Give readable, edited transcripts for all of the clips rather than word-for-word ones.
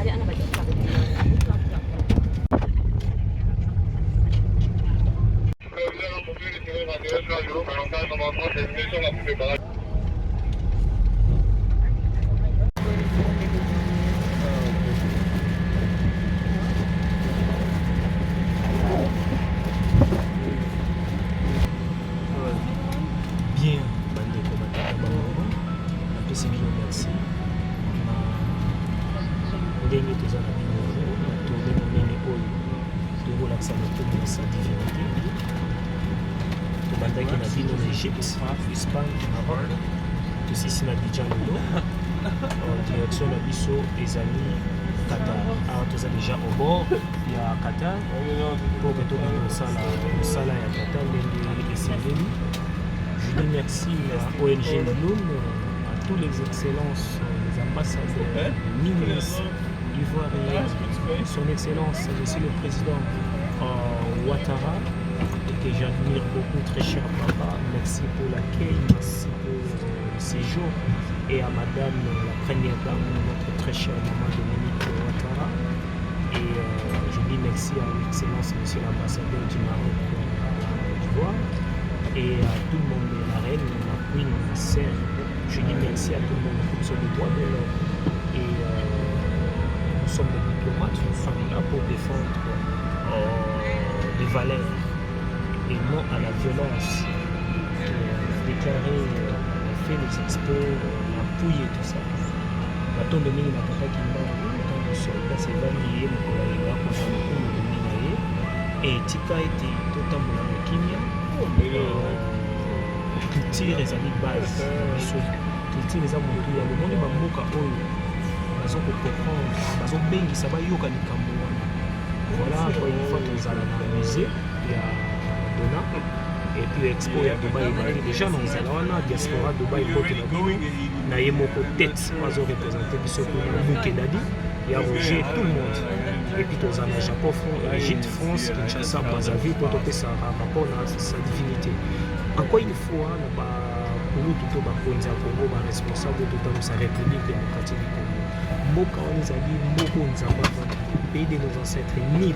Bien, bandeko batata bango napesi bino merci ndenge toza na bino na tourne monene oyo tokolakisa motomo na sa divinité tobandaki na bino na Égypte, Espagne, Maroc tosisi na Abidjan lelo direction na biso ezali Qatar. Alors toza déjà au bord ya Qatar mpo ke tokende mosala ya Qatar ndenge esengeli. Je dis merci à ONG Loum, à tous les excellences, les ambassadeurs, ministres ivoiriens, son excellence, monsieur le président Ouattara, et que j'admire beaucoup, très cher papa. Merci pour l'accueil, merci pour le séjour, et à madame la première dame, notre très chère maman Dominique Ouattara. Et je dis merci à l'excellence, monsieur l'ambassadeur du Maroc à l'Ivoire. Et à tout le monde, la reine, la queen, la sœur, je dis merci à tout le monde pour ce droit de l'homme. Et nous sommes des diplomates, nous sommes là pour défendre les valeurs et non à la violence. Déclarer fait les expos, la pouille et tout ça. Baton de mine na papa qui m'a quand nous sommes là, c'est là lié le collègue pour faire le coup de mine et tika était totalement le kimia. Culture ezali base biso culture eza motu ya lomoni bamboka oyo bazokocomprendre bazobengisa bayoka likambo wana. Voilà encore une fois tozala na musée ya Dona et puis expo ya Dubaï ebandi déjà na ozala wana diaspora Dubaï kote na bino na ye moko tete azorepresente biso kuna Bouke Dadi ya Roger tout le monde. Et puis tozala na Japon, Égypte, France, Kinshasa, Brazzaville pour topesa rapport na sa divinité. Encore une fois, na pour tout bakonzi ya Congo ba responsable de sa République démocratique du Congo. Mboka wana ezali mboko nzamba pays de nos ancêtres Nil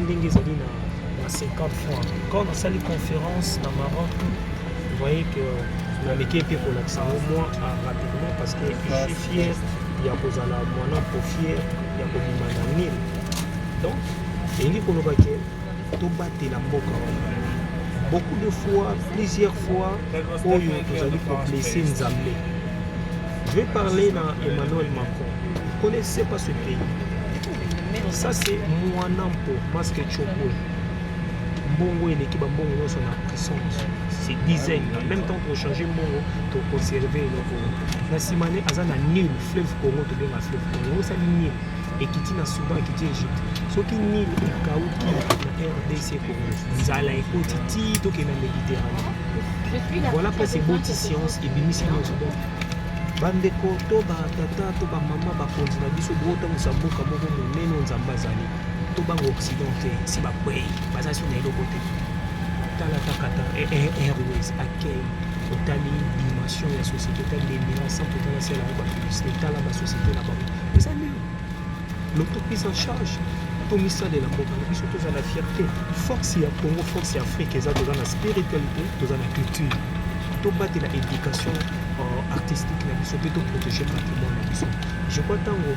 ndenge ezali na 50 fois. Quand on a sali conférence na Maroc, vous voyez que na meke pe pour l'accent au moins rapidement parce que je suis fier ya kozala mwana po fier ya kobima na Nil. Donc elingi koloba ke tobatela mboka wana beaucoup de fois, plusieurs fois oyo tozali koblesse Nzambe. Je vais parler dans Emmanuel Macron. Vous ne connaissez pas ce pays. Ça c'est Mwanampo, Masque Choko. Mbongo et l'équipe Mbongo sont en puissance. C'est dizaines. En même temps pour changer Mbongo, pour conserver le Congo. La Simane Azana Nil, fleuve Congo, tu bien la fleuve Congo. Ça dit Nil. Et qui est dans Soudan, qui est Égypte. Ce qui est Nil, Kaouki, la RDC Congo. Zala et Kotiti, tout qui est dans la Méditerranée. Voilà pour ces bonnes sciences et bénissi nos Soudan. Bandeko to ba tata to ba mama ba konzi na biso bota musamboka moko monene nzamba zali to ba occidenté si ba kwei baza sur na eloko te tala takata Airways accueil totali dimension ya société tali l'émirat sans total c'est la ba publicité tala ba société là bas mais ça lui l'entreprise en charge pour misa de la mboka na biso to za la fierté force ya Congo force ya Afrique eza to za na spiritualité to za na culture to battre la éducation artistique na biso pe to protéger patrimoine na biso. Je crois tango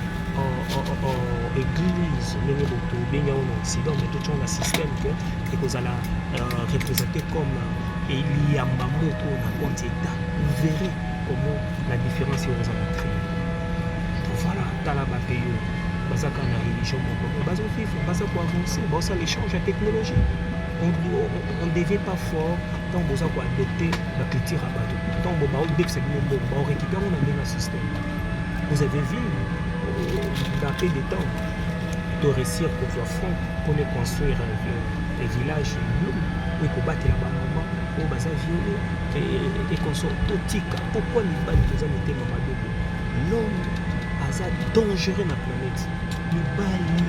église ndenge boto benga en Occident mais tout un système que kozala représenté comme Eliamba moko na compte état. Vous verrez comment la différence est aux créée. Voilà, tala ba pays bazaka na religion moko bazo vivre baza pour avancer baza l'échange de technologie. On ne devient pas fort tant que vous avez adopté la culture à bateau. Tant que vous avez récupéré un système. Vous avez vu, dans peu de temps, de réussir pour faire front pour construire des villages où il faut battre la maman, où il faut violer et construire tout tika. Pourquoi les balles nous ont été mamadou? L'homme est dangereux dans la planète. Les balles.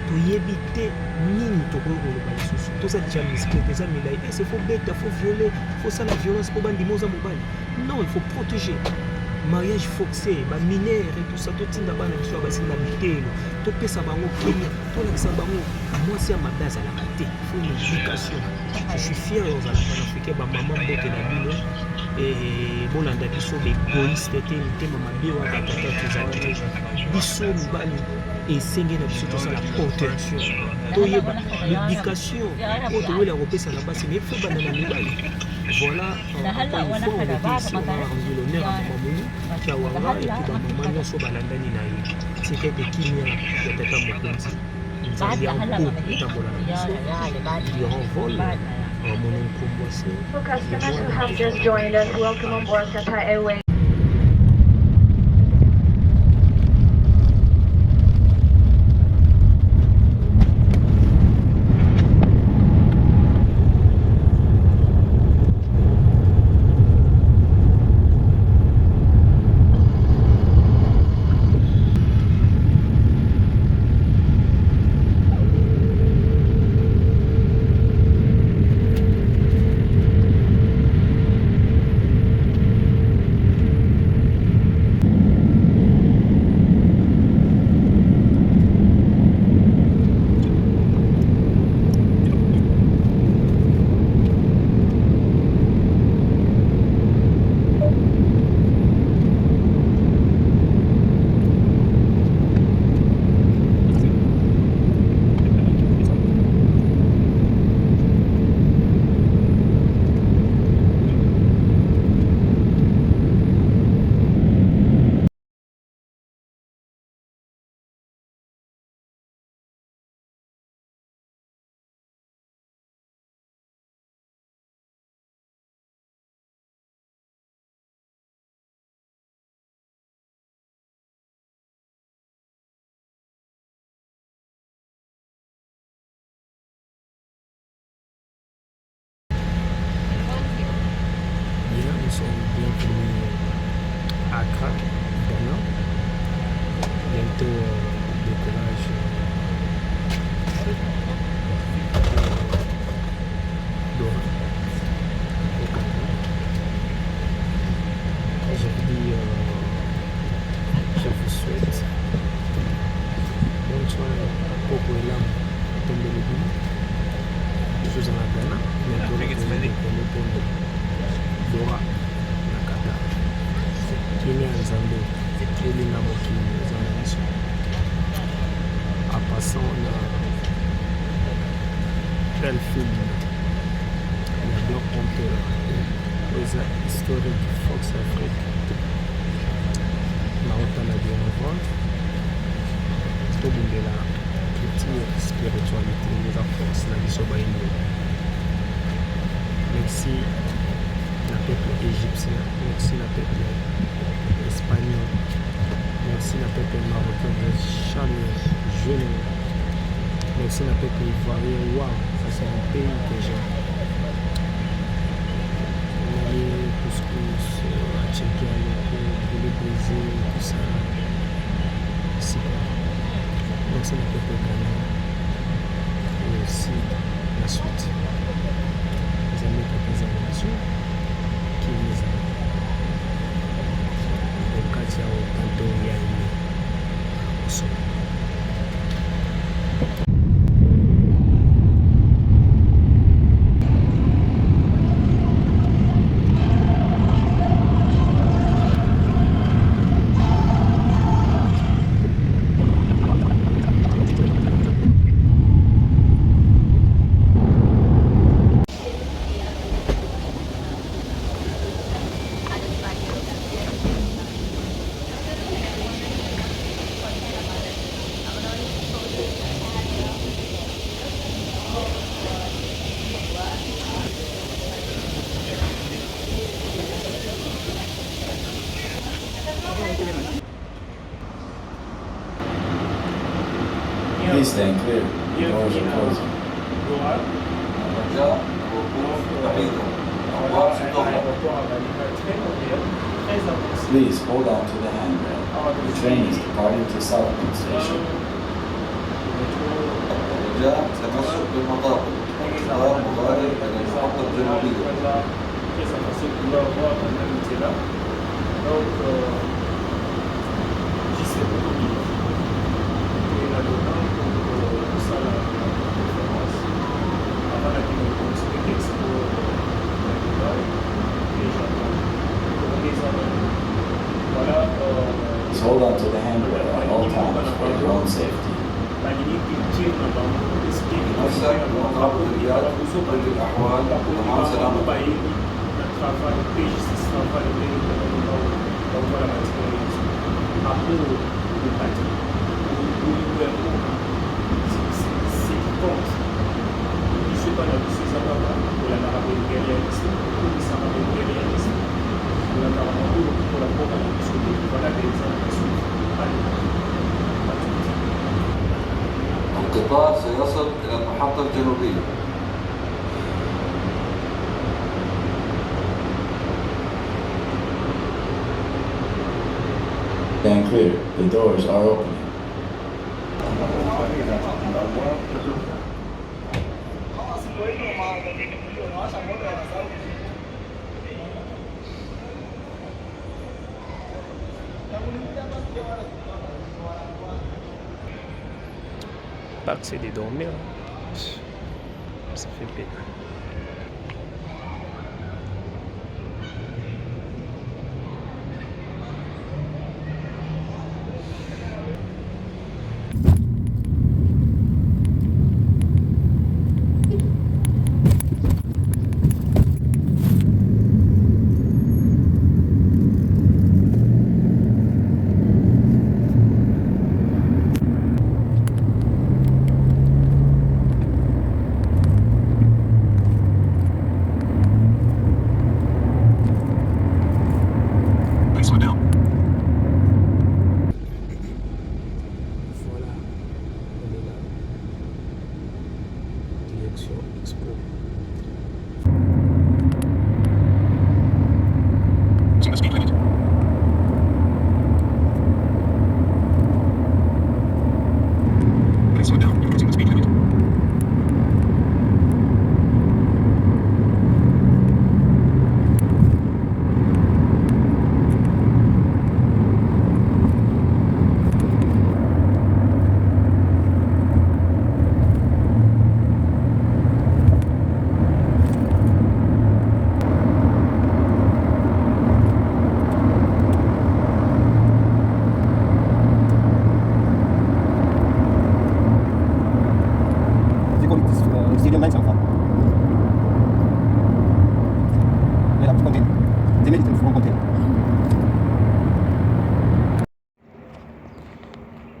Pour éviter nini tokoloba lisusu toza déjà misclé déjà milai c'est faut bête faut violer faut ça la violence pour bandi moza mobali non il faut protéger mariage forcé, mineur et tout ça, tout ça, moi c'est ma base à la raté, il faut une éducation. Je suis fier aux Africains, maman bote na bino et bolanda biso égoïste te maman biwa batata tozali biso mibali esenge na biso tosala protection toyeba l'éducation oyo toyela kopesa na basi mais faut bana na mibali. Voilà, encore une fois, on était ici, on a rendu l'honneur à Maman Kiawanga et puis Maman Nyoso Balandani Naï. C'était Kimia, le Tata Mokonzi. Nous allions en haut, Tambola Nabiso, durant vol, mon oncle Mboissé. For customers who have just joined us, welcome on board Qatar Airways. Bienvenue à Accra, Ghana. Bientôt décollage Doha au Ghana. Aujourd'hui, je vous souhaite bonne soirée pour Elam Tombelebi. Je suis en Ghana. Bientôt décoller pour Doha na Qatar. Kimia Nzambe elinga mokili eza na biso. En passant na belle film ya Black Panther eza historique Fox Afrique naotala bien vendre tobundela culture spiritualité eza force na biso baino. Merci la peuple égyptien, merci la peuple espagnol, merci la peuple marocain, chaleur, jeune, merci la peuple ivoirien. Waouh, ça c'est un pays que j'aime. On a les couscous, à Tchéquia, pour le Brésil, tout ça. Super. Merci la peuple ghanéen et aussi la suite. Les amis, les amis, Kimia wakati ya upande ya kusoma. Please stand clear. The doors are closing. Please hold on to the handrail. The train is departing to Southend Station. Donc, j'y sais beaucoup mieux. Et là-dedans, pour ça, la conférence, avant la construire l'expo à Dubaï, et Japon, pour les années. Voilà. Just hold on to the handrail at all times for your own safety. نفسك ومقابل الرياض كل الأحوال ضمان سلامتك. القطار سيصل إلى المحطة الجنوبية. Stand clear. The doors are opening. Pas que c'est des dormir, ça fait peine.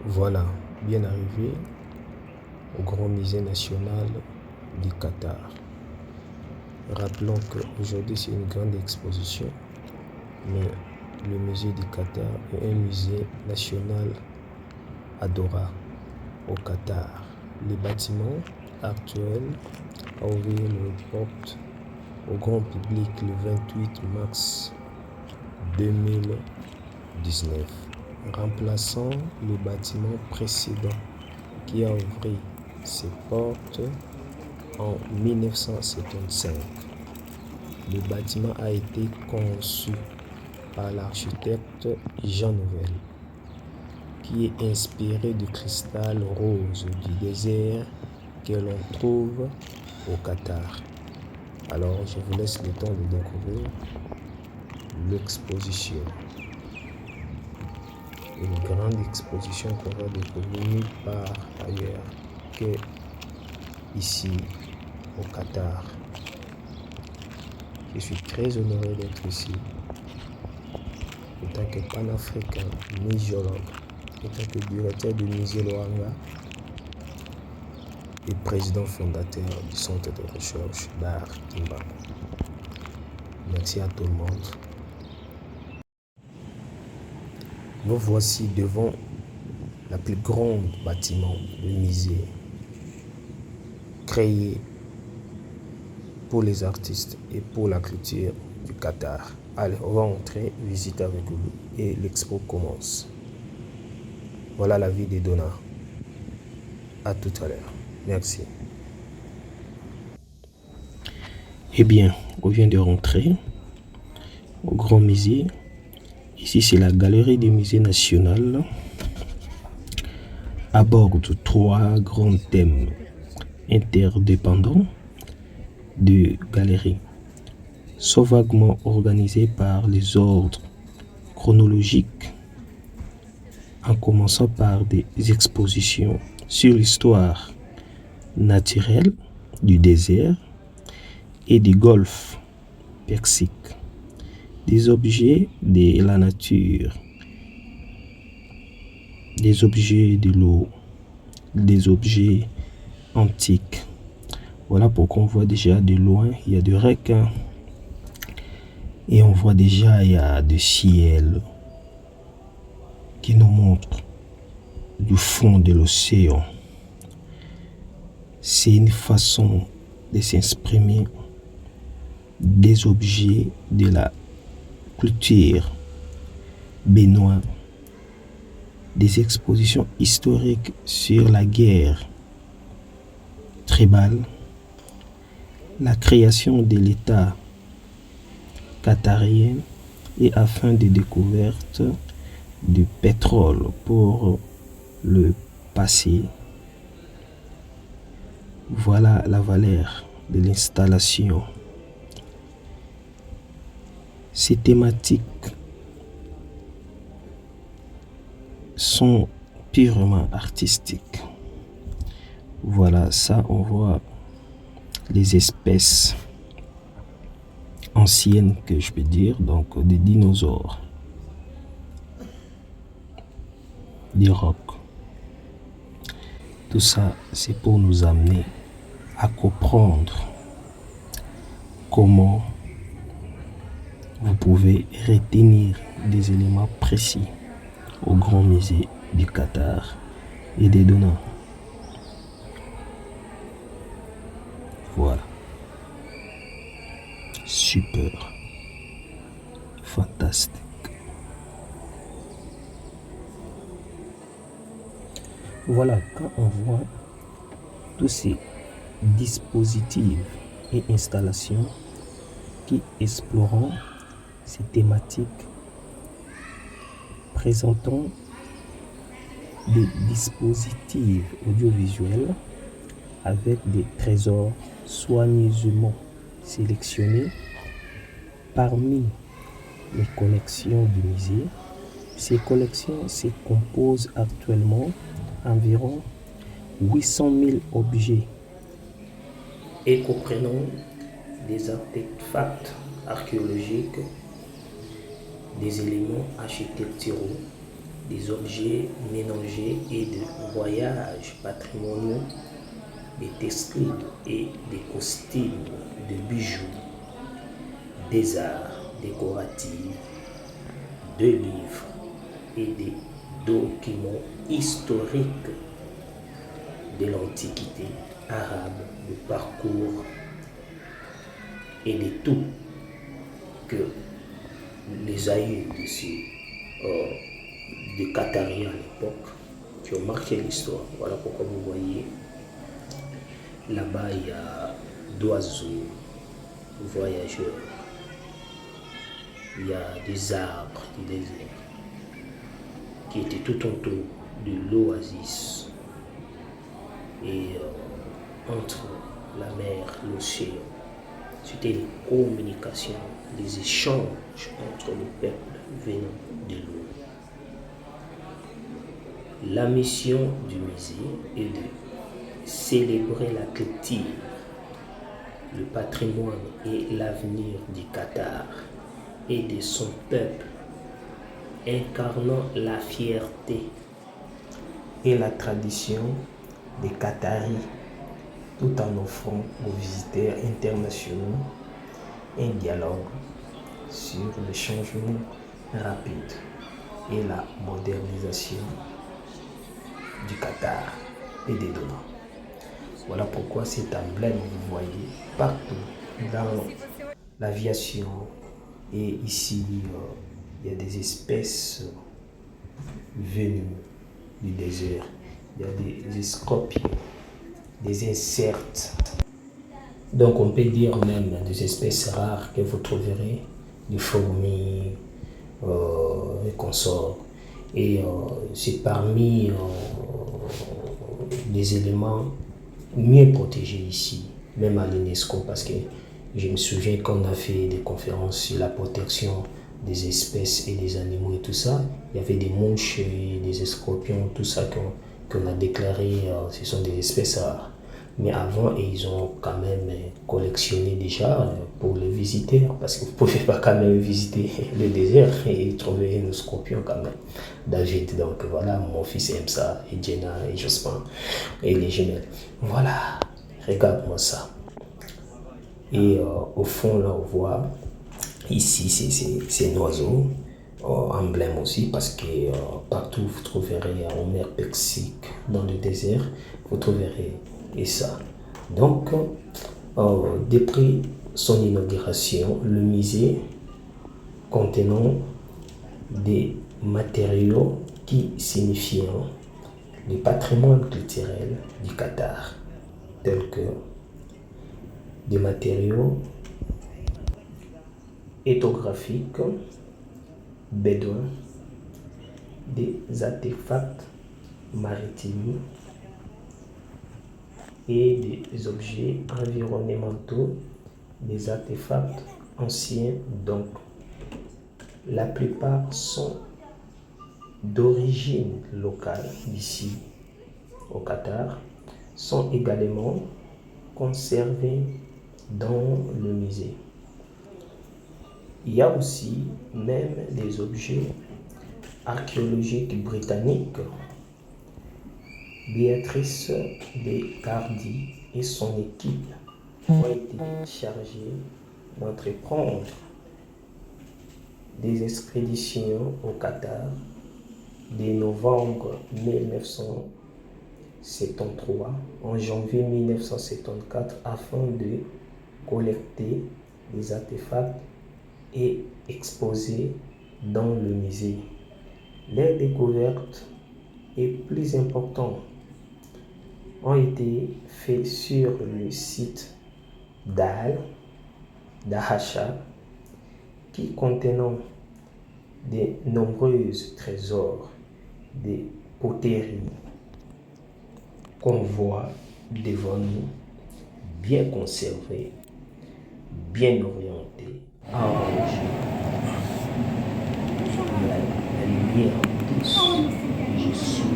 Voilà, bien arrivé au Grand Musée National du Qatar. Rappelons qu'aujourd'hui c'est une grande exposition, mais le musée du Qatar est un musée national à Doha, au Qatar. Les bâtiments actuels ont ouvert leurs portes au grand public le 28 mars 2019, remplaçant le bâtiment précédent qui a ouvert ses portes en 1975. Le bâtiment a été conçu par l'architecte Jean Nouvel, qui est inspiré du cristal rose du désert que l'on trouve au Qatar. Alors, je vous laisse le temps de découvrir l'exposition. Une grande exposition qu'on va découvrir nulle part ailleurs que ici au Qatar. Je suis très honoré d'être ici en tant que panafricain, muséologue, en tant que directeur du musée Loanga et président fondateur du centre de recherche d'art Timba. Merci à tout le monde. Nous voici devant la plus grande bâtiment de musée créé pour les artistes et pour la culture du Qatar. Allez, on va entrer, visiter avec vous et l'expo commence. Voilà la vie des Dona. À tout à l'heure. Merci. Eh bien, on vient de rentrer au Grand Musée Ici, c'est la galerie du musée national. Aborde 3 grands thèmes interdépendants de galeries, sauvagement organisés par les ordres chronologiques, en commençant par des expositions sur l'histoire naturelle du désert et du golfe Persique, des objets de la nature, des objets de l'eau, des objets antiques. Voilà pourquoi on voit déjà de loin, il y a des requins et on voit déjà il y a du ciel qui nous montre du fond de l'océan. C'est une façon de s'exprimer des objets de la culture béninoise, des expositions historiques sur la guerre tribale, la création de l'État qatarien et afin de découverte du pétrole pour le passé. Voilà la valeur de l'installation. Ces thématiques sont purement artistiques. Voilà, ça on voit les espèces anciennes que je peux dire, donc des dinosaures, des rocs. Tout ça, c'est pour nous amener à comprendre comment vous pouvez retenir des éléments précis au Grand Musée du Qatar et des Donas. Voilà. Super. Fantastique. Voilà, quand on voit tous ces dispositifs et installations qui explorent ces thématiques, présentant des dispositifs audiovisuels avec des trésors soigneusement sélectionnés parmi les collections du musée. Ces collections se composent actuellement environ 800 000 objets et comprenant des artefacts archéologiques, des éléments architecturaux, des objets ménagers et de voyages patrimoniaux, des textiles et des costumes, de bijoux, des arts décoratifs, de livres et des documents historiques de l'Antiquité arabe, de parcours et de tout que les aïeux des Qatariens à l'époque qui ont marqué l'histoire. Voilà pourquoi vous voyez là-bas il y a d'oiseaux, voyageurs, il y a des arbres du désert qui étaient tout autour de l'oasis et entre la mer, l'océan. C'était les communications, les échanges entre le peuple venant de l'eau. La mission du musée est de célébrer la culture, le patrimoine et l'avenir du Qatar et de son peuple, incarnant la fierté et la tradition des Qataris, tout en offrant aux visiteurs internationaux un dialogue sur le changement rapide et la modernisation du Qatar et des Donas. Voilà pourquoi cet emblème, vous voyez partout dans l'aviation et ici il y a des espèces venues du désert, il y a des scorpions, des insectes. Donc on peut dire même des espèces rares que vous trouverez, des fourmis, et consorts. Et c'est parmi les éléments mieux protégés ici, même à l'UNESCO, parce que je me souviens qu'on a fait des conférences sur la protection des espèces et des animaux et tout ça. Il y avait des mouches, des scorpions, tout ça qu'on a déclaré, ce sont des espèces rares. Mais avant, ils ont quand même collectionné déjà pour les visiteurs, parce que vous ne pouvez pas quand même visiter le désert et trouver nos scorpions quand même. David, donc voilà, mon fils aime ça, et Jenna, et Jospin, et les jumelles. Voilà, regarde-moi ça. Et au fond, là, on voit, ici, c'est un oiseau, emblème aussi, parce que partout vous trouverez en mer Mexique, dans le désert, vous trouverez et ça. Donc, depuis son inauguration, le musée contenant des matériaux qui signifient le patrimoine culturel du Qatar, tels que des matériaux éthographiques, bédouins, des artefacts maritimes et des objets environnementaux, des artefacts anciens. Donc, la plupart sont d'origine locale d'ici au Qatar, sont également conservés dans le musée. Il y a aussi même des objets archéologiques britanniques. Béatrice de Cardi et son équipe ont été chargés d'entreprendre des expéditions au Qatar de novembre 1973 en janvier 1974 afin de collecter des artefacts et exposer dans le musée. Les découvertes et plus importantes ont été faites sur le site d'Al-Dahasha qui contenant de nombreux trésors, des poteries qu'on voit devant nous, bien conservés, bien orientés, arrangés. La lumière douce, je suis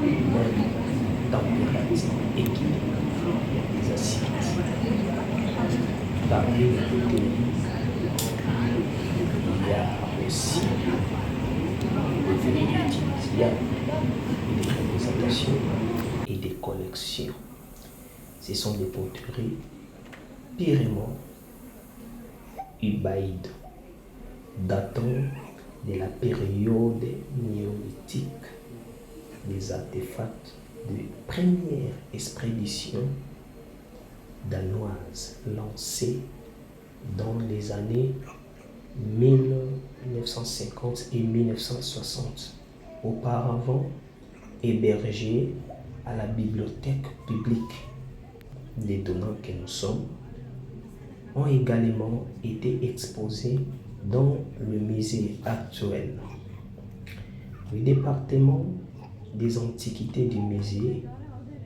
même température équilibrée des acides. Parmi les poteries, il y a aussi des vêtements utilisables, des représentations et des collections. Ce sont des poteries purement ubaïdes, datant de la période néolithique, des artefacts de première expédition danoise lancée dans les années 1950 et 1960, auparavant hébergés à la bibliothèque publique. Les donnants que nous sommes ont également été exposés dans le musée actuel. Le département des antiquités du musée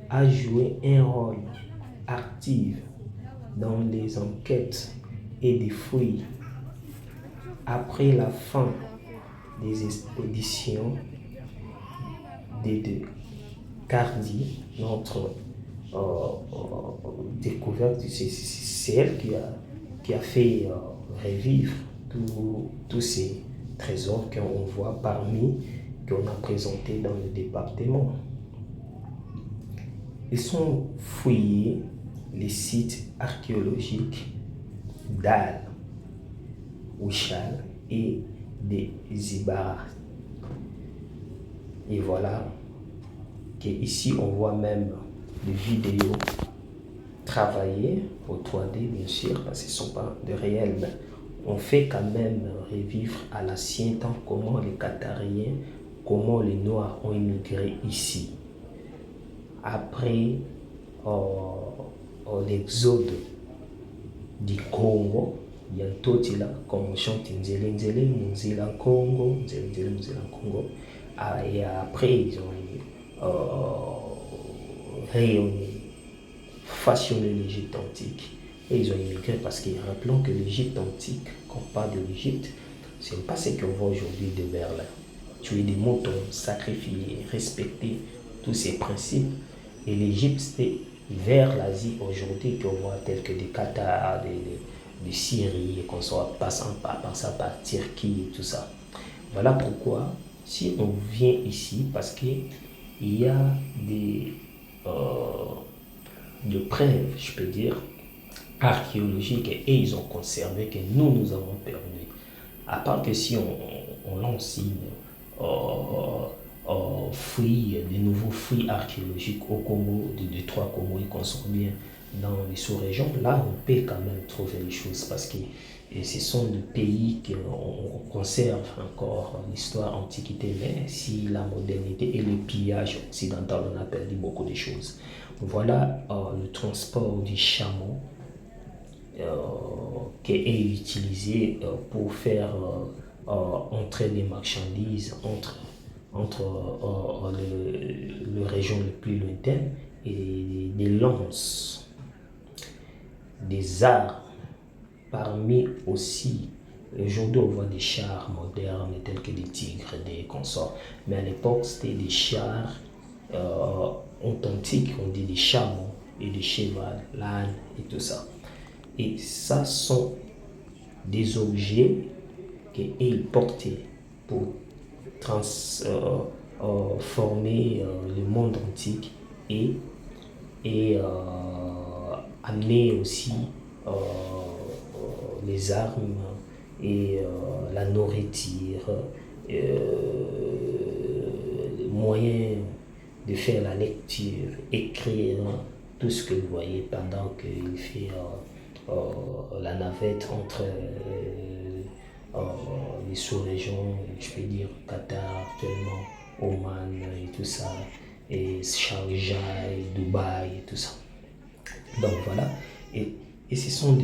a joué un rôle actif dans les enquêtes et des fouilles. Après la fin des expéditions de Cardi, notre découverte, c'est elle qui a fait revivre tous ces trésors qu'on voit parmi, qu'on a présentés dans le département. Ils sont fouillés les sites archéologiques d'Al, Ouchal et des Zibara. Et voilà qu'ici on voit même des vidéos travaillées au 3D bien sûr, parce que ce ne sont pas de réels, mais on fait quand même revivre à l'ancien temps comment les Qatariens, comment les Noirs ont immigré ici. Après l'exode du Congo il y a Totila, comme on chante Nzele Nzele, Muzila Congo, Nzele Nzele, Muzila Congo. Et après, ils ont rayonné, façonné l'Égypte antique. Et ils ont immigré parce que, rappelons que l'Égypte antique, quand on parle de l'Égypte, ce n'est pas ce qu'on voit aujourd'hui de Berlin. Tuer des moutons, sacrifier, respecter tous ces principes. Et l'Égypte, c'était vers l'Asie aujourd'hui qu'on voit tels que des Qatar, de Syrie, et qu'on soit passant par ça par Turquie et tout ça. Voilà pourquoi, si on vient ici, parce qu'il y a des de preuves, je peux dire, archéologiques, et ils ont conservé que nous avons perdu. À part que si on lance des nouveaux fruits archéologiques au Congo, de trois Congos, et qu'on sort bien dans les sous-régions, là on peut quand même trouver les choses parce que ce sont des pays qu'on conserve encore l'histoire, antiquité, mais si la modernité et le pillage occidental, on a perdu beaucoup de choses. Voilà le transport du chameau qui est utilisé pour faire entrer des marchandises entre les régions les plus lointaines, et des lances, des arts, parmi aussi, aujourd'hui on voit des chars modernes tels que des tigres, des consorts, mais à l'époque c'était des chars authentiques, on dit des chameaux et des chevals, l'âne et tout ça. Et ça sont des objets qu'ils portaient pour transformer le monde antique et amener aussi les armes et la nourriture, les moyens de faire la lecture, écrire tout ce que vous voyez pendant qu'il fait la navette entre les sous-régions, je peux dire Qatar actuellement, Oman et tout ça, et Sharjah, et Dubaï et tout ça. Donc voilà, et ce sont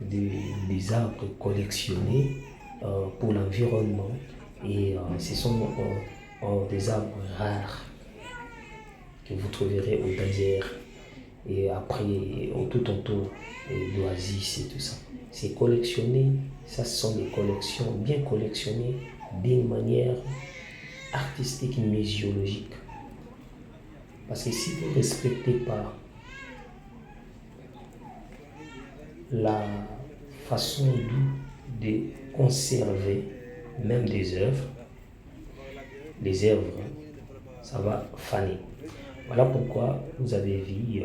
des arbres collectionnés pour l'environnement, et ce sont des arbres rares que vous trouverez au désert et après tout autour d'Oasis et tout ça. C'est collectionné, ça ce sont des collections bien collectionnées d'une manière artistique et muséologique. Parce que si vous ne respectez pas la façon de conserver même des œuvres, les œuvres, ça va faner. Voilà pourquoi vous avez vu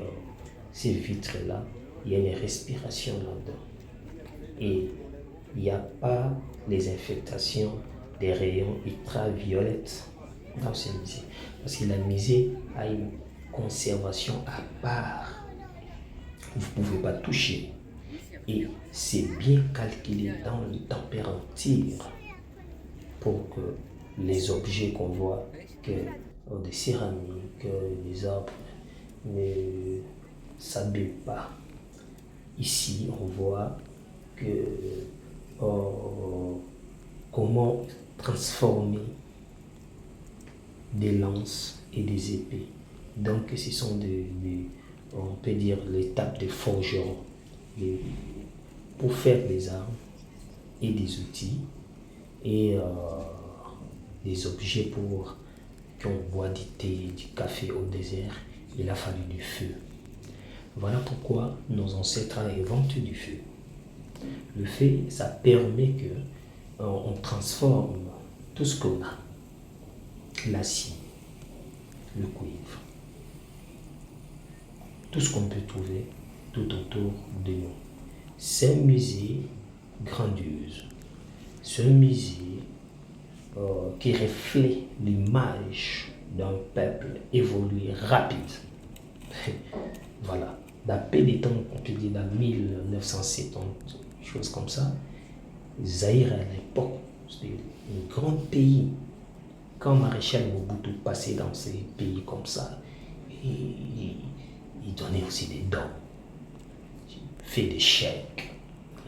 ces vitres-là, il y a une respiration là-dedans. Et il n'y a pas les infectations des rayons ultraviolettes dans ce musée. Parce que la musée a une conservation à part. Vous ne pouvez pas toucher. Et c'est bien calculé dans le température pour que les objets qu'on voit, que des céramiques, des arbres, ne s'abîment pas. Ici, on voit que comment transformer des lances et des épées. Donc, ce sont on peut dire l'étape des forgerons pour faire des armes et des outils et des objets pour qu'on boit du thé, du café au désert. Il a fallu du feu. Voilà pourquoi nos ancêtres ont inventé du feu. Le feu, ça permet que on transforme tout ce qu'on a, l'acier, le cuivre, tout ce qu'on peut trouver tout autour de nous. C'est un musée grandiose, c'est un musée qui reflète l'image d'un peuple évolué rapide. Voilà, dans peu de temps, on peut dire dans 1970, chose comme ça, Zaïre à l'époque, c'était un grand pays. Quand Maréchal Mobutu passait dans ces pays comme ça, il donnait aussi des dons, fait des chèques,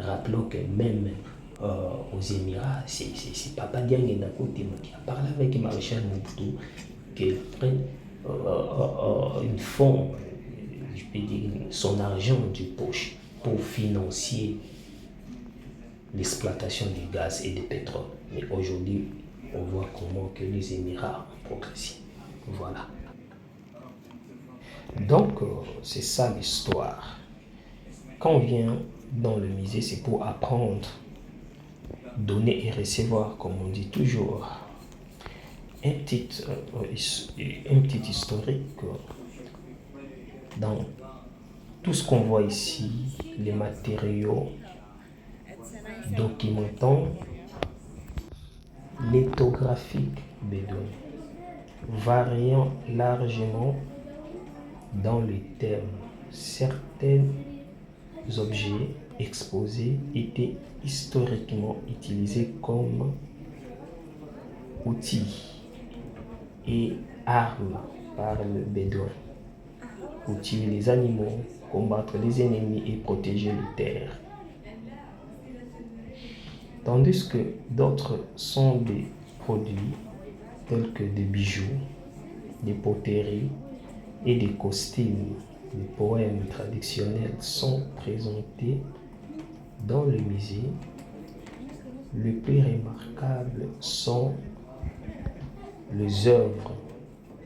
Rappelons que même aux Émirats, c'est Papa Diagne Ndakote qui a parlé avec Maréchal Mobutu, qu'il prenne une fond, je peux dire, son argent du poche pour financer l'exploitation du gaz et du pétrole. Mais aujourd'hui, on voit comment que les Émirats ont progressé. Voilà. Donc, c'est ça l'histoire. Quand on vient dans le musée, c'est pour apprendre, donner et recevoir, comme on dit toujours. Un petit historique dans tout ce qu'on voit ici, les matériaux documentant l'éthographique bédouin, variant largement dans les termes. Certains objets exposés étaient historiquement utilisés comme outils et armes par le bédouin pour tuer les animaux, combattre les ennemis et protéger les terres. Tandis que d'autres sont des produits tels que des bijoux, des poteries et des costumes. Les poèmes traditionnels sont présentés dans le musée. Les plus remarquables sont les œuvres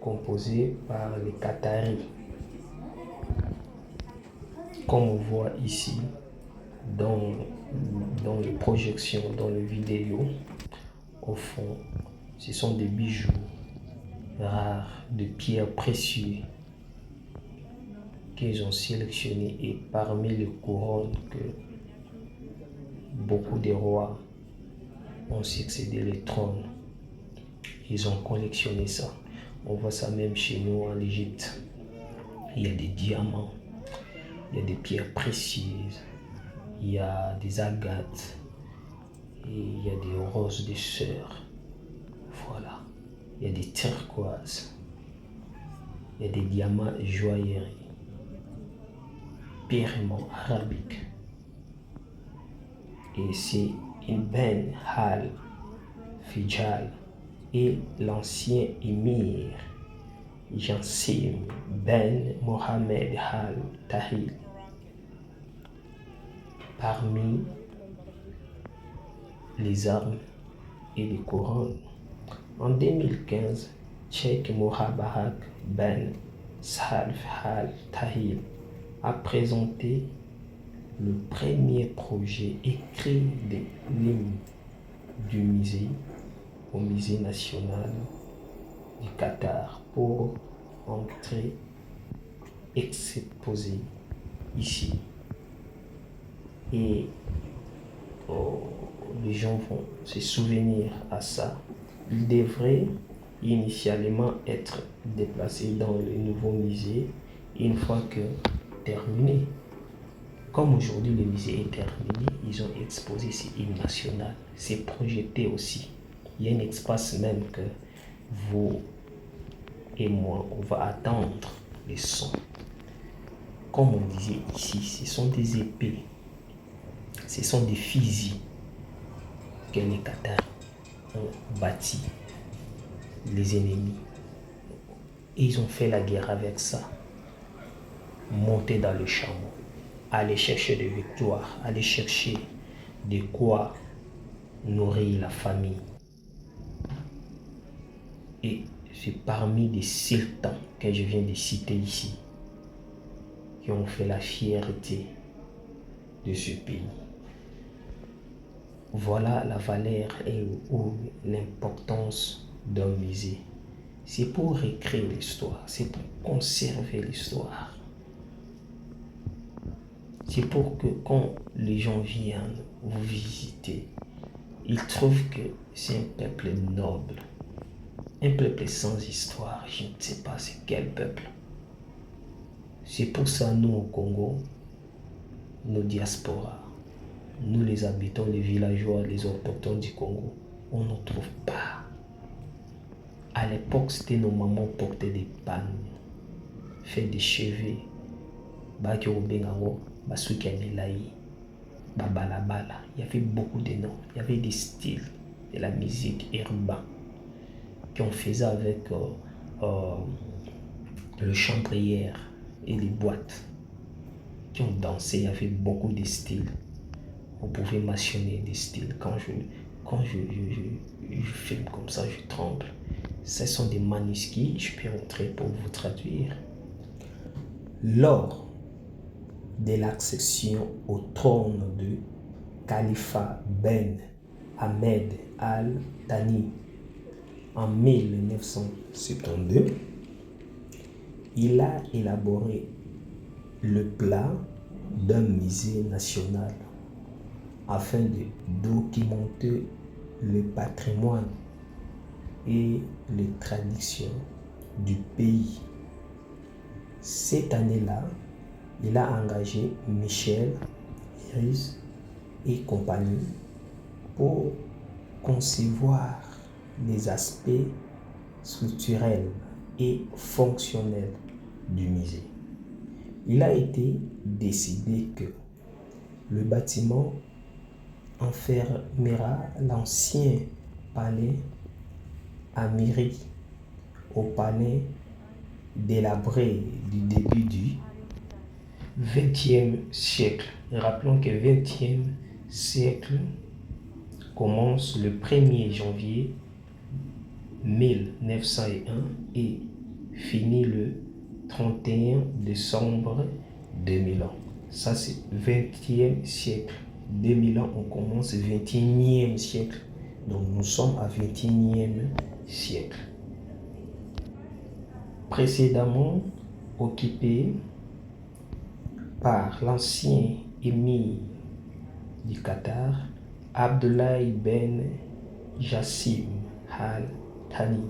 composées par les Qataris. Comme on voit ici dans les projections, dans les vidéos, au fond, ce sont des bijoux rares, de pierres précieuses qu'ils ont sélectionnés, et parmi les couronnes que beaucoup de rois ont succédé les trônes, ils ont collectionné ça. On voit ça même chez nous en Égypte. Il y a des diamants, il y a des pierres précieuses, il y a des agates, et il y a des roses de sœurs. Voilà. Il y a des turquoises, il y a des diamants et joailleries, purement arabiques. Et c'est Ibn al-Fijal et l'ancien émir Jansim Ben Mohamed al-Tahil. Parmi les armes et les couronnes, en 2015, Cheikh Mohabarak Ben Salf al-Tahil a présenté le premier projet écrit des lignes du musée au musée national du Qatar pour entrer exposé ici. Et les gens vont se souvenir à ça. Il devrait initialement être déplacé dans le nouveau musée une fois que terminé. Comme aujourd'hui le musée est terminé, ils ont exposé ces hymnes nationaux. C'est projeté aussi. Il y a un espace même que vous et moi, on va attendre les sons. Comme on disait ici, ce sont des épées, ce sont des fusils que les Qataris ont bâti les ennemis. Et ils ont fait la guerre avec ça. Monter dans le chameau, aller chercher des victoires, aller chercher de quoi nourrir la famille. Et c'est parmi les sultans que je viens de citer ici qui ont fait la fierté de ce pays. Voilà la valeur et l'importance d'un musée. C'est pour écrire l'histoire, c'est pour conserver l'histoire. C'est pour que quand les gens viennent vous visiter, ils trouvent que c'est un peuple noble. Un peuple sans histoire, je ne sais pas c'est quel peuple. C'est pour ça, nous au Congo, nos diasporas, nous les habitants, les villageois, les autochtones du Congo, on ne trouve pas. À l'époque, c'était nos mamans portaient des pannes, fait des cheveux, baki obengango, basuki amelayi. Babalabala. Il y avait beaucoup de noms. Il y avait des styles de la musique urbaine qu'on faisait avec le chambrière et les boîtes qui ont dansé. Il y avait beaucoup de styles. Vous pouvez mentionner des styles. Quand je filme comme ça, je tremble. Ce sont des manuscrits, je peux rentrer pour vous traduire. Lors de l'accession au trône de Khalifa Ben Ahmed Al-Thani en 1972, il a élaboré le plan d'un musée national afin de documenter le patrimoine et les traditions du pays. Cette année-là, il a engagé Michel Iris et compagnie pour concevoir les aspects structurels et fonctionnels du musée. Il a été décidé que le bâtiment enfermera l'ancien palais Amiri au palais délabré du début du XXe siècle. Rappelons que le XXe siècle commence le 1er janvier 1901 et finit le 31 décembre 2001. Ça, c'est 20e siècle. 2001, on commence le 21e siècle. Donc, nous sommes à 21e siècle. Précédemment occupé par l'ancien émir du Qatar, Abdoulaye Ben Jassim Al Thani.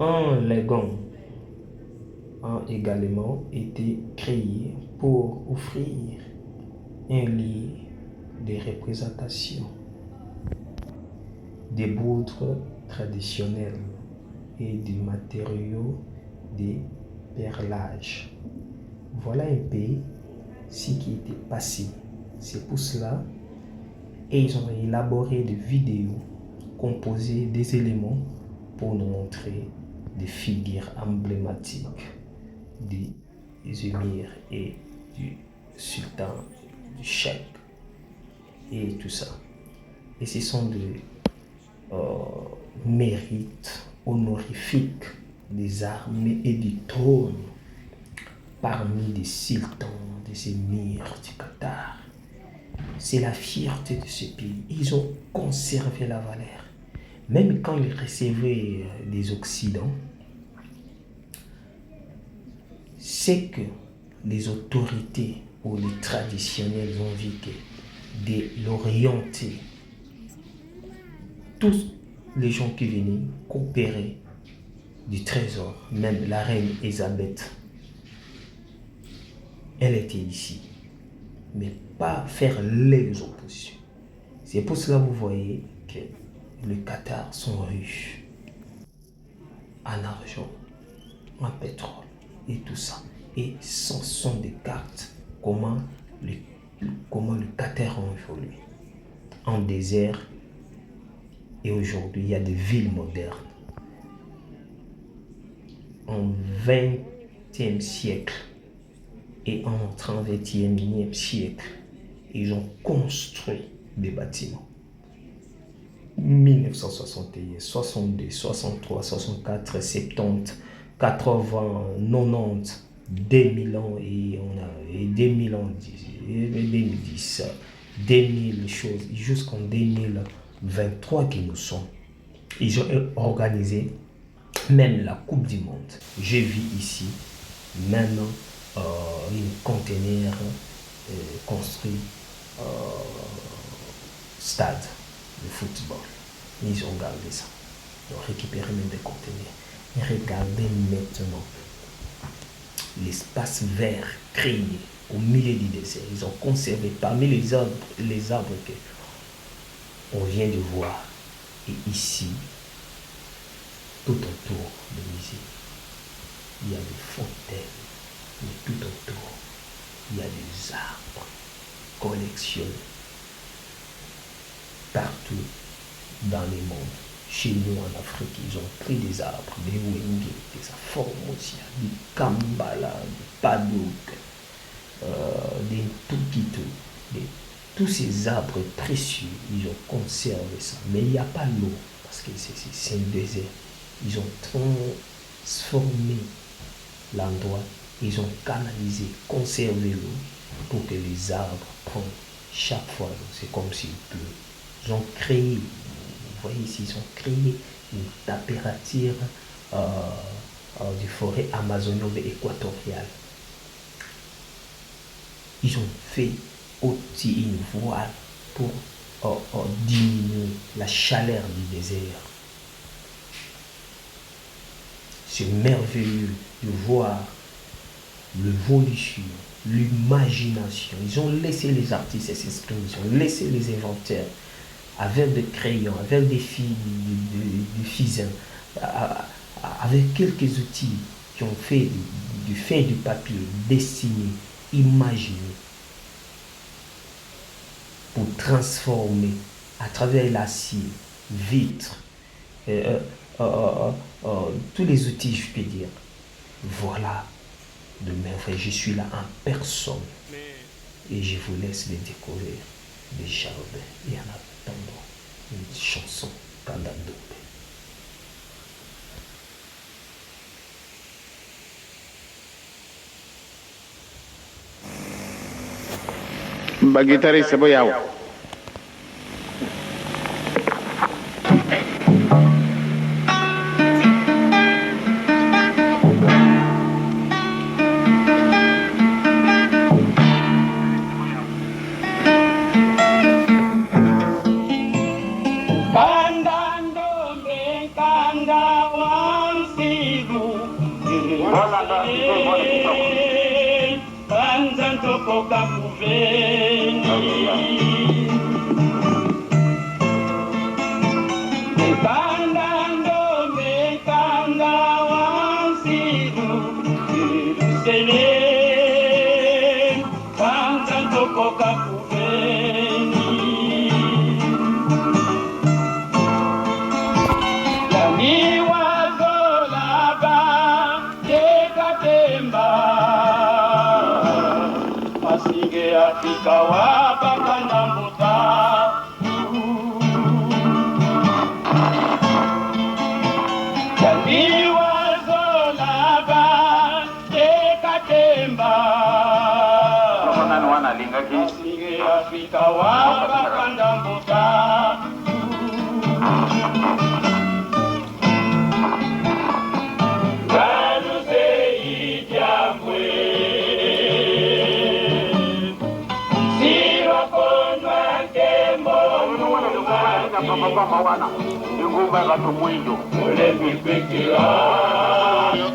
Un légat a également été créé pour offrir un lieu de représentation des boutres traditionnelles et des matériaux de perlage. Voilà un peu ce qui était passé. C'est pour cela qu'ils ont élaboré des vidéos composées des éléments pour nous montrer des figures emblématiques des émirs et du sultan, du cheikh et tout ça. Et ce sont des mérites honorifiques des armées et du trône parmi les sultans, des émirs du Qatar. C'est la fierté de ce pays. Ils ont conservé la valeur. Même quand ils recevaient des Occidents, c'est que les autorités ou les traditionnels ont vu que de l'orienter, tous les gens qui venaient coopérer du trésor, même la reine Elisabeth, elle était ici, mais pas faire les oppositions. C'est pour cela que vous voyez que le Qatar sont riches en argent, en pétrole et tout ça. Et ce sont des cartes comment le Qatar a évolué en désert. Et aujourd'hui, il y a des villes modernes. En 20e siècle et en 21e siècle, ils ont construit des bâtiments. 1961, 62, 63, 64, 70, 80, 90, 2000 ans et on a 2000 ans, 2010, 2000 choses, jusqu'en 2023 que nous sommes. Ils ont organisé même la Coupe du Monde. J'ai vu ici maintenant un conteneur construit stade de football. Ils ont gardé ça. Ils ont récupéré même des conteneurs. Et regardez maintenant l'espace vert créé au milieu du désert. Ils ont conservé parmi les arbres que on vient de voir. Et ici, tout autour du musée, il y a des fontaines. Et tout autour, il y a des arbres. collectionnent partout dans le monde. Chez nous en Afrique, ils ont pris des arbres, des wenge, des aformosia, des kambala, des padouk, des tukito, tous ces arbres précieux, ils ont conservé ça. Mais il n'y a pas l'eau, parce que c'est un désert. Ils ont transformé l'endroit, ils ont canalisé, conservé l'eau pour que les arbres prennent chaque fois. C'est comme s'il pleut. Ils ont créé, vous voyez ici, ils ont créé une température du forêt amazonienne équatoriale. Ils ont fait aussi une voile pour diminuer la chaleur du désert. C'est merveilleux de voir l'évolution, l'imagination. Ils ont laissé les artistes s'exprimer, ils ont laissé les inventeurs avec des crayons, avec des fusains, avec quelques outils qui ont fait du fer du papier, dessiner, imaginer, pour transformer à travers l'acier, vitre, tous les outils, je peux dire. Voilà de merveille. Je suis là en personne et je vous laisse les découvrir des jardins et en attendant une chanson Kandandombe. Bagitari sebo yawo.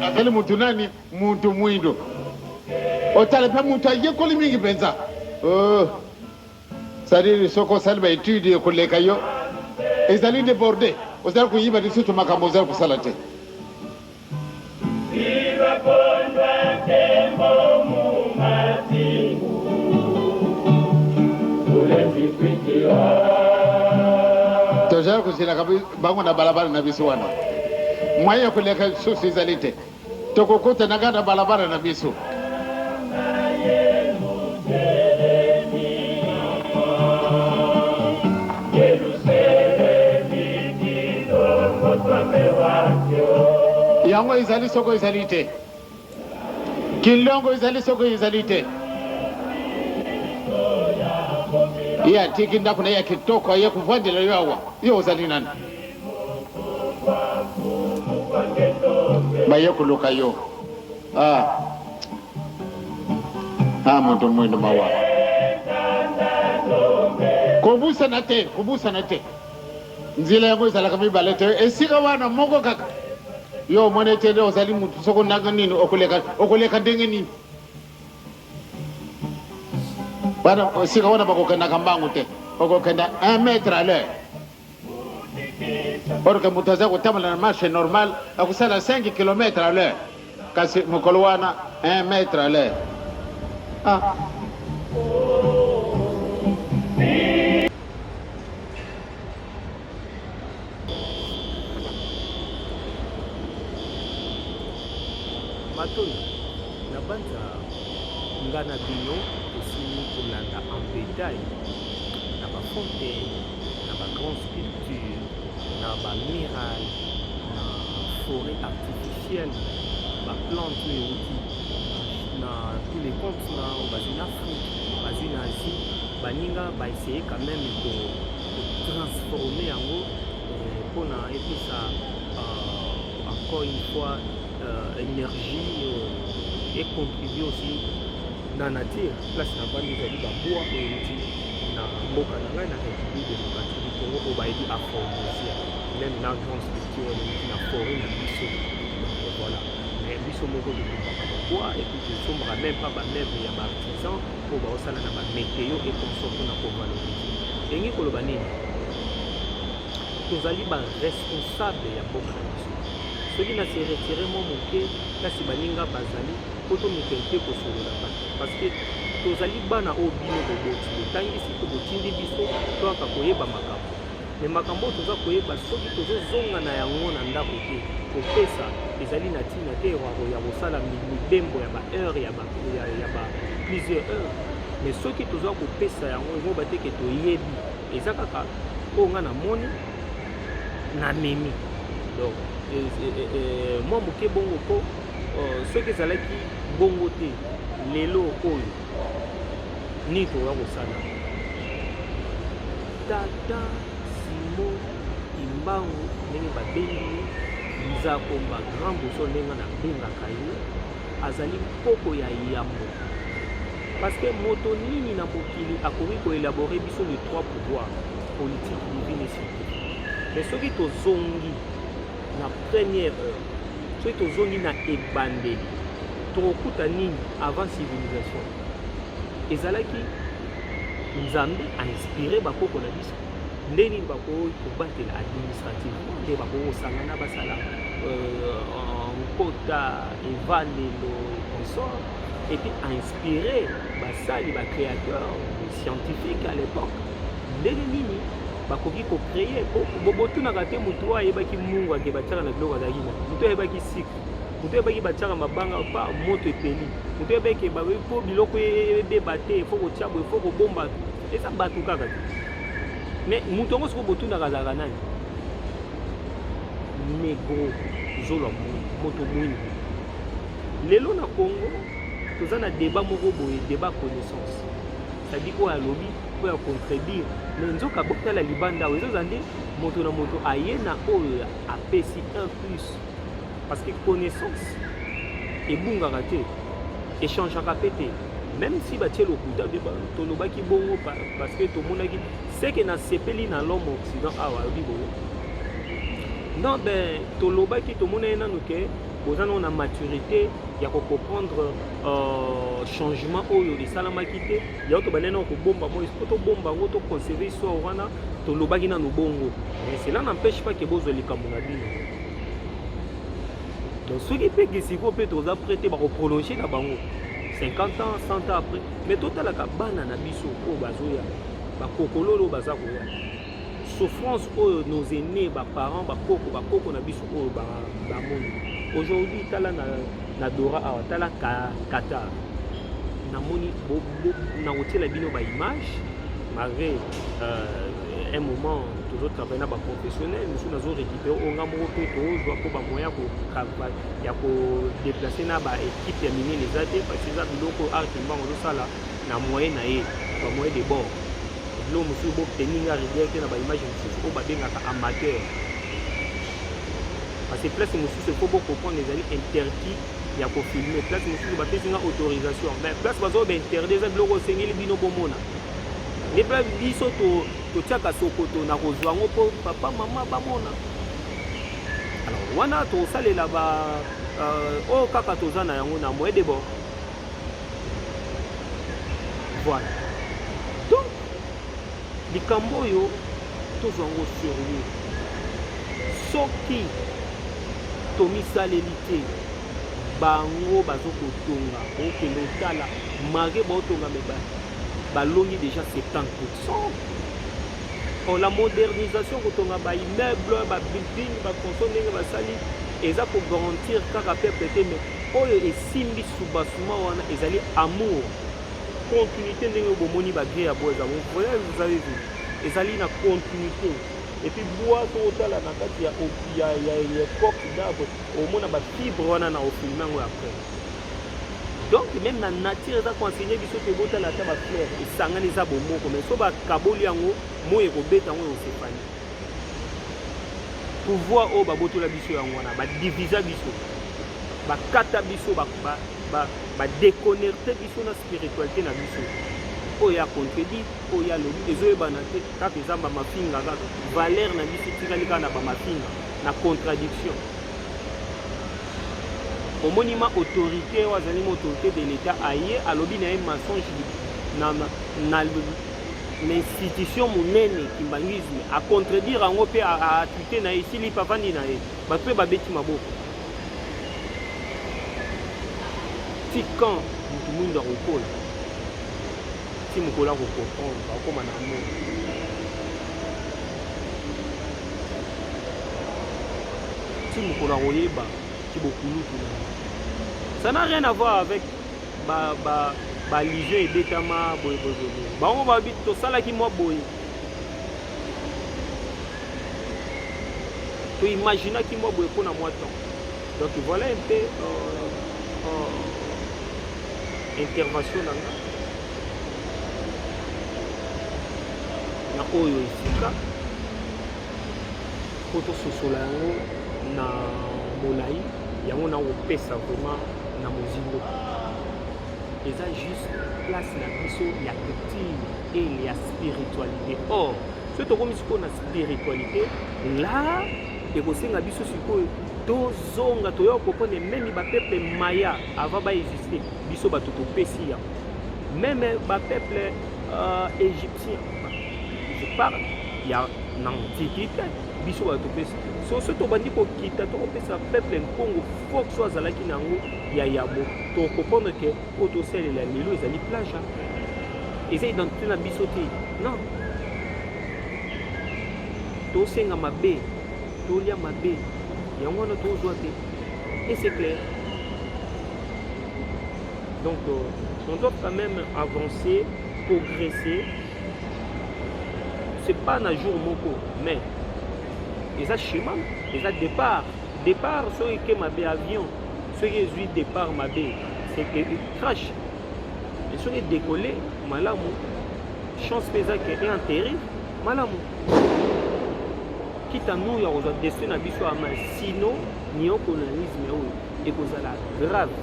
Akele muntu nani? Muntu mwindo. Otalepa muntu ayekoli mingi penza. Sariri soko salba étude koleka yo. Ezali débordé. Ozali kuyiba disutu makambo ozali kusalate. Tojara kusina bango na balabala na biso wana. Mwaya kuleka susu izalite. Tokokuta nagana balabala na biso. Yango izali soko izalite. Kilongo izali soko izalite. Iya tiki ndakuna ya kitoko ya kuvandela yawa. Yo uzali nani? Bayekuluka yo. Muntu mwindo mawa. Kubusa nate. Nzila yango izala kama ibalete. Esika wana moko kaka. Yo mwane tende ozali mutu soko nanga nini okuleka ndenge nini. Bana esika wana bakokenda kambangu te. Okokenda 1 mètre à l'heure. Or que mutaza kutamala na marche normal akusala 5 km à l'heure. Kasi mukolo wana 1 mètre à l'heure. Matona na banza ngana bino osili kolanda en détail na bafontaine na bagrande sculpture na bamiral na forêt artificielle baplante oyo euti na tous les continents bazwi na Afrique bazwi na Asie baninga baessaye quand même kotransforme yango mpona epesa encore une fois énergie et contribuer aussi na nature. Place na bandi ezali baboa oyo euti na mboka na ngai na République démocratique du Congo oyo bayebi aformosia même na grande structure euti na forêt na biso. Donc voilà, mais biso moko totumbaka baboa et puis tosombaka même pas bameuble ya baartisan oyo baosala na bamétéo et consort mpona kovaloriser. Elingi koloba nini? Tozali baresponsable ya mboka na biso. Soki na se retire mo moke kasi baninga bazali po tomeka te kosolola bato parce que tozali bana oyo bino koboti botangisi to botindi biso toyaka koyeba makambo me makambo oyo toza koyeba soki tozozonga na yango na ndako te kopesa ezali na ntina te ya kosala mibembo ya baheure ya plusieurs heures mais soki toza kopesa yango ekoba te ke toyebi eza kaka oyo nga na moni na memi donc mwa moke bongo mpo soki ezalaki bongo te lelo oyo nini toya kosala tata Simo Imbangu ndenge babengi Nzakomba grand boso ndenge nabengaka ye azali koko ya yambo parce que moto nini na mokili akoki koélabore biso les trois pouvoirs politique divine et scientifique mais soki tozongi na première heure soki tozongi na ebandeli tokokuta nini avant civilisation ezalaki nzambe ainspiré bakoko na biso nde nini bakoki kobatela administrativement nde bakoki kosangana basala nkota evandelo consort et puis inspiré basali bacréateur scientifique à l'époque ndenge nini bakoki kocreye botunaka te motu oyo ayebaki mungu ake batiaka na biloko azalaki na motu ayebaki sikre motu ayebaki batiaka mabanga pa moto epeli motu ayebaki po biloko ebeba te efo kotia bo efo kobomba eza bato kaka te mais motu yango soko botunaka azalaka nani negro zolwa moto mwini lelo na Congo toza na débat moko boye débat connaissance c'est-à-dire oyo alobi oyo contredire mais nzoka botala libanda oyo ezoza nde moto na moto aye na oyo apesi un plus parce que connaissance ebungaka te échangeaka pe te même si batie lokuta mpe tolobaki bongo parce que tomonaki seke na sepeli na l'homme occident awa alobi boye non ben tolobaki tomonaki nanu ke boza nano na maturité ya kocomprendre changement oyo esalamaki te ya oyo tobandeli nano kobomba moyo po tobomba yango toconserve histoire wana tolobaki nano bongo mais cela n'empêche pas ke bozwa likambo na bino donc soki mpe kesiko mpe toza prêté bakoprolonge na bango 50 ans 100 ans après mais totalaka bana na biso oyo bazoya bakokololo baza koya souffrance oyo nos aînés baparents bakoko na biso oyo bamoni aujourd'hui tala na Dora awa tala Qatar namoni nakotiela bino baimage malgré un moment tozotravaille na baprofessionnel mosu nazorécupere onga moko mpe tozwa mpo bamoya ya kodeplace na baéquipe ya minene eza te parce eza biloko arte mbango ozosala na moyen na ye bamoyen de bord biloko mosusu boteninga rivière te na baimage mosusu oyo babengaka amateur parce que place mosusu efo bocomprendre ezali interdit ya kofilme place mosusu bapesinga autorisation mais place bazoba interdit eza biloko osengeli bino bomona nde place biso totiaka sokoto na kozwa yango mpo papa mama bamona alors wana tosalela oyo kaka toza na yango na moyen de bord voilà donc likambo oyo tozwa yango sérieux soki tomisaleli te bango bazokotonga okende otala mare baotonga me balongi déjà 70%. Or la modernisation kotonga baimmeuble babuilding baconso ndenge basali eza kogarantir kaka peuple te mais oyo esimbi soubassement wana ezali amour continuité ndenge bomoni bagré ya bois ezabo voyage vous avez vu ezali na continuité et puis bois totala na kati ya coque d'arbre omona bafibre wana na ofilme yango après donc même na nature eza koenseigner biso te botala ata bafleur esangani eza bomoko mais so bakaboli yango moyi ekobeta yango eosepani pouvoir oyo babotola biso yango wana badivisa biso bakata biso badéconnecte biso na spiritualité na biso oyo ya contredit oyo ya lobi ezoyebana te kaka eza bamafinga kaka valeur na biso etikali kaka na bamafinga na contradiction omoni ma autorité oyo azali ma autorité de l'état aye alobi na ye mensonge na l'institution monene kimbangisme acontredire yango mpe atwite na ye esili pavandi na ye bato mpe babeti maboko ti quand motu mwindo akokola ti mokolo akokomprendre akokoma na amour ti mokolo akoyeba ti bokulutu na ye ça n'a rien à voir avec baligio ebetama boye bango babi tosalaki mwa boye toimaginaki mwa boye mpona mwa temps donc voilà un peu intervention na nga na oyo esika po tososola yango na molai yango na kopesa vraiment na mozindo eza juste place na biso ya culture et ya spiritualité or soki tokomi sikoyo na spiritualité la ekosenga biso sikoyo tozonga toya kopone meme bapeuple maya avant baexiste biso bato topesi yango meme bapeuple égyptien je parle ya na antiquité biso bato topesi so tobandi kokita tokopesa peuple nkongo fok so azalaki nango ya yabo tokopona ke oyo tosalela lelo ezali plage eza identité na biso te non tosenga mabe tolia mabe yango wana tozwa te et c'est clair donc on doit quand même avancer progresser c'est pas na jour moko mais eza chemin eza départ soki eke mabe avion soki ezwi départ mabe c'est que crash et soki décoller malamu chance mpe eza ke enterrir malamu kita nous ya kozwa destin na biso ama sinon néocolonialisme oyo ekozala grave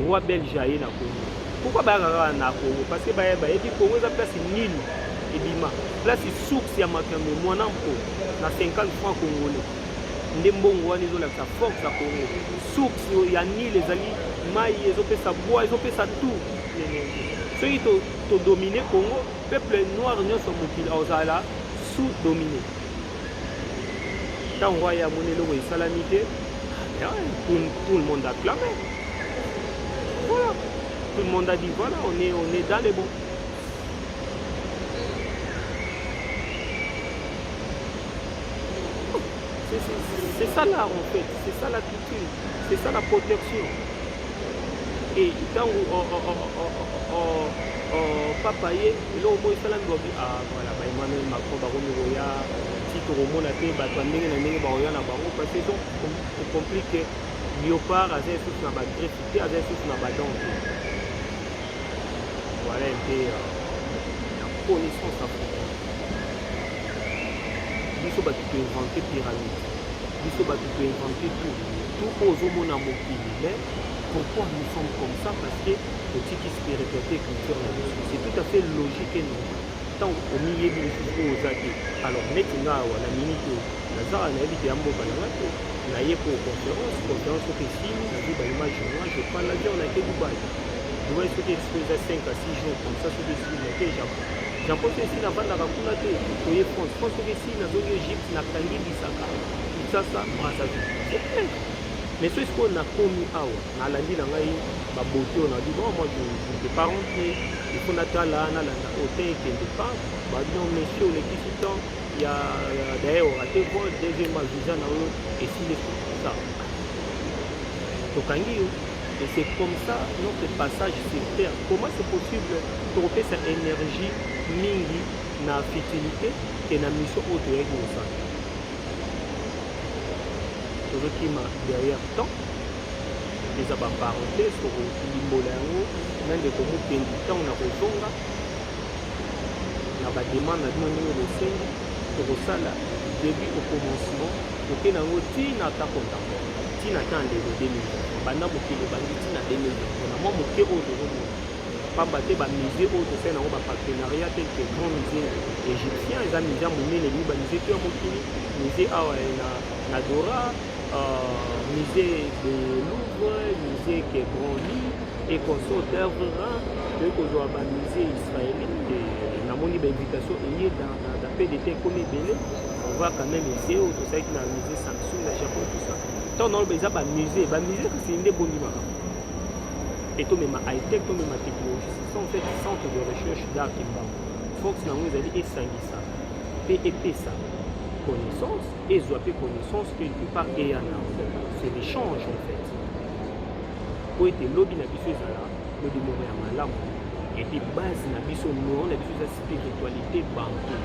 roi belge aye na Congo pourquoi bayaka na Congo parce que bayebi Congo eza place nini ebima place source ya makambo mwana mpo na 50 francs congolais nde mbongo wana ezolakisa force ya Congo source ya nile ezali mai ezopesa bois ezopesa tout soki todomine Congo peuple noir nyonso mokili ozala sous-dominé ntango roi ya moni eloko esalami te tout le monde acclamé voilà tout le monde a dit voilà on est dans les bons. C'est ça là en fait, c'est ça la culture, c'est ça la protection. Et quand papa y est, là au moins ça là nous dit ah voilà bah Emmanuel Macron bah on y a titre au monde à terre bah toi n'engagez n'engagez bah on y a na bah on parce que c'est compliqué. Léopard a des choses na ba graffiti a des choses na ba danse. Voilà un peu la connaissance africaine. Biso ba tu inventer pyramide. Biso ba tu inventer tout aux hommes na mokili. Mais pourquoi nous sommes comme ça? Parce que petite spiritualité et culture, c'est tout à fait logique et normal. Tant au milieu de choses alors maintenant on a minute la zara na habité ambo balangate na yepo conférence au Pessim na dit bah image moi je prends l'avion on a été Dubaï ce qui exposé 5 à 6 jours comme ça sur des films que j'en pense ici na banda kakuna te koye France que ici na zone Égypte na Tangi Bisaka tout ça moi ça c'est clair. Mais ce qu'on a commis à Nalandi Nangaï, Baboto, on a dit bon, moi je ne peux pas rentrer, il faut attendre là, hôtel qui ne pas. Bah non, messieurs, les visitants, il y a d'ailleurs, à tes vols, deuxième visa, et si les choses ça. tokangi yo. Et c'est comme ça notre passage sur terre. Comment c'est possible de faire cette énergie mingi na futilité et na mission auto avec nous ça. Tout ce qui m'a derrière temps, les abats parenthèses pour l'immolango, même de comment qu'il y a du temps on a besoin. Na ba demande na nous le seigne pour ça là début au commencement pour que na ngoti na ta contemporain. Tina tant de 2000 banda mokili bangi tina 2000 na moi moke oyo tozomo pamba te bamusée oyo tosali nango bapartenariat tel que grand musée égyptien eza musée ya monene liba musée to ya mokili musée awa na Dora musée de Louvre musée ke Grandi et consort d'œuvre toyei kozwa bamusée israélien namoni bainvitation eye dans PDT comme ebele on voit quand même musée oyo tosalaki na musée Samsung na Japon tout ça. Tant dans le musée, c'est une des bonnes images. Et tout même high-tech, tout même technologie, ce sont en fait des centres de recherche d'art qui parlent. Fox, nous avons dit ça. PEP, ça. Connaissance, et zoapé connaissance, quelque part, et en c'est l'échange en fait. Pour être lobby, n'a pas là, le démoré à malam. Et puis, base, n'a pas non, n'a pas spiritualité bantou.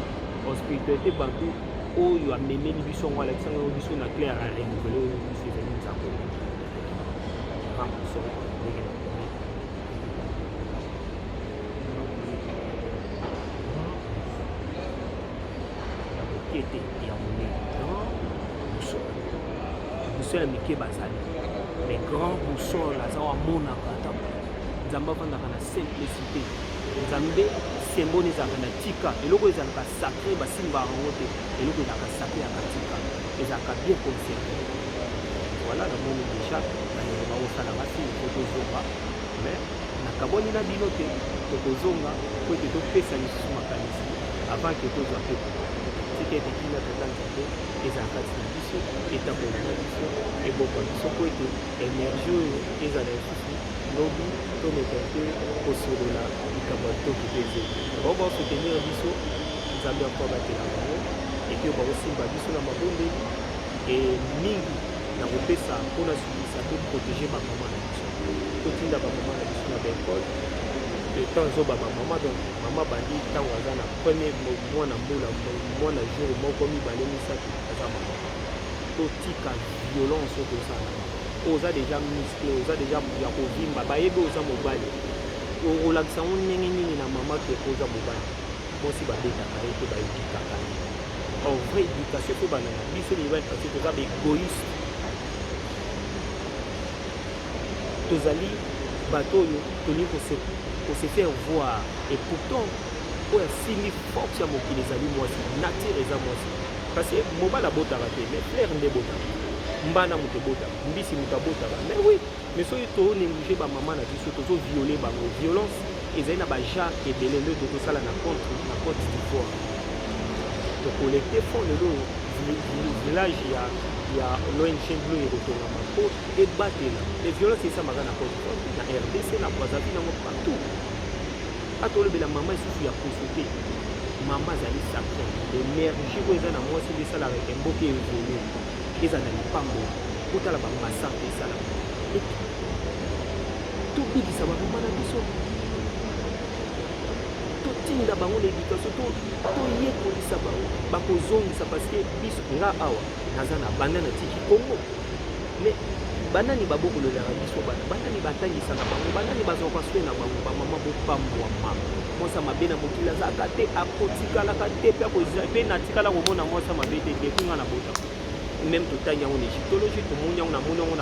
En spiritualité bantou, oh, il y a même les bisons, Alexandre, les bisons, la claire à renouveler. Boussole mike bazali mais grand boussole aza wa monaka ata nzambe avandaka na simplicité nzambe symbole ezalaka na tika eloko ezalaka sacré basimbaka yango te eloko ezalaka sacré ya katika ezalaka bien conservé. Voilà namoni déjà balingi bakosala basi ifo tozonga mais nakaboni na bino te tokozonga po ete topesa lisusu makanisi avant ke tozwa pe tike ete kina tata nzambe ezalaka kati na biso etambola na biso eboka biso po ete énergie oyo ezala lisusu lobi tomeka te kosolola likambo ya toki te ezeli bao baosoutenir biso nzambe ako batela bango eke bakosimba biso na mabondeli e mingi na kopesa mpona sukisa to protéger bamama na biso totinda bamama na biso na baekole etant ezoba bamama donc mama bandi ntango aza na premier mwana mbula mwana jour moko mibale misato aza mama totika violence oyo tozala oza deja muscle oza deja ya kovimba bayebi oza mobali olakisa ngo ndenge nini na mama ke oza mobali mosi babetaka ye te bayebikaka ye en vrai éducation mpe bana na biso mibali parce toza baégoïste tozali bato oyo tolingi kose faire voir et pourtant oyo asimbi force ya mokili ezali mwasi nature eza mwasi parce que mobali abotaka te mais flaire nde botaka mbana moto ebotaka mbisi moto abotaka mais oui mais soki tonéglige bamama na biso tozoviole bango violence ezali na bagenre ebele nde tozosala na Côte d'Ivoire tocollecte fond lelo village ya l'ONG Bleu ekotongama mpo ebatela les violences esamaka na Côte d'Ivoire na RDC na Brazzaville nango partout atolobela mama lisusu ya poso te mama azali sacré énergie oyo eza na mwasi nde esalaka emboka evole eza na lipango otala bamasakre esalaka tobikisa bamama na biso totinda bango na éducation toyekolisa bango bakozongisa parce que biso nga awa naza na banda na tiki Congo mais banani babokololaka biso banani batangisaka bango banani bazwaka swe na bango bamama bopambwa mama mwasa mabe na mokili azalaka te akotikalaka te mpe akozala mpe natikala komona mwasa mabe te dekunga na bota même totangi yango na égyptologie tomoni yango namoni yango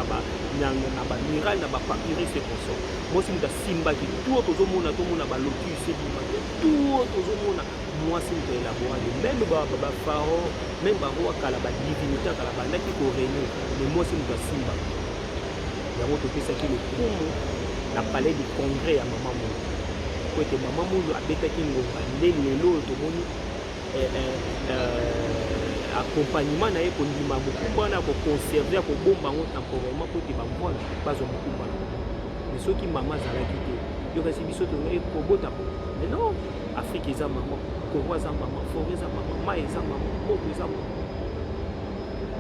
na bamiral na bapapyrus et consort mwasi moto asimbaki tout tozomona tomona balotus ebima tout tozomona mwasi moto élaborale même bapharaon même bango akala badivinité akala bandaki korenie mais mwasi moto asimbaka yango topesaki lokumu na palais du congrès ya mama molo po ete mama molo abetaki ngonga nde lelo oyo tomoni accompagnement na ye kondima mokumba wana ya koconserve ya kobomba yango temporairement po ete bamwana bazwa mokumba na mais soki mama azalaki te yo kasi biso tongai kobota po mais non afrique eza mama kongo eza mama forêt eza mama mai eza mama moto eza mama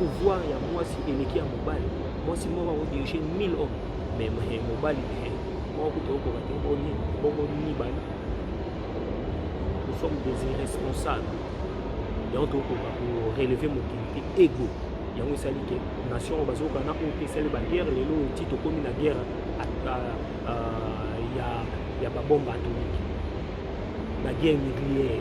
pouvoir ya mwasi eleki ya mobali moi si moi on dirige 1000 hommes mais mobile moi ko ko te boni ni bali nous sommes des irresponsables et on doit pour relever mon ego yango esali ke nation bazokana ko kesele ba guerre lelo tito komi na guerre ya ba bombe atomique la guerre nucléaire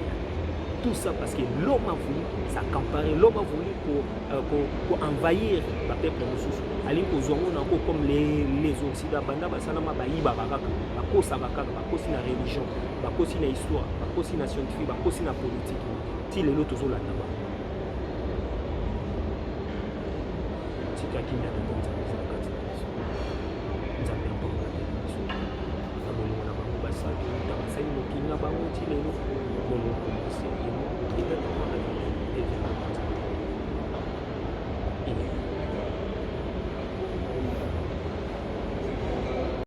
tout ça parce que l'homme a voulu s'accaparer l'homme a voulu pour envahir le peuple mususu ali ko zongo na ko comme les occidentaux banda basala ma bayiba bakaka bakosa bakaka bakosi na religion bakosi na histoire bakosi na scientifique bakosi na politique ti lelo tozolanda ba Kimia de Gonzalez na kati na biso nzambe ambonga te na biso na bolingo na bango basali mokinga bango ti lelo boloko mosi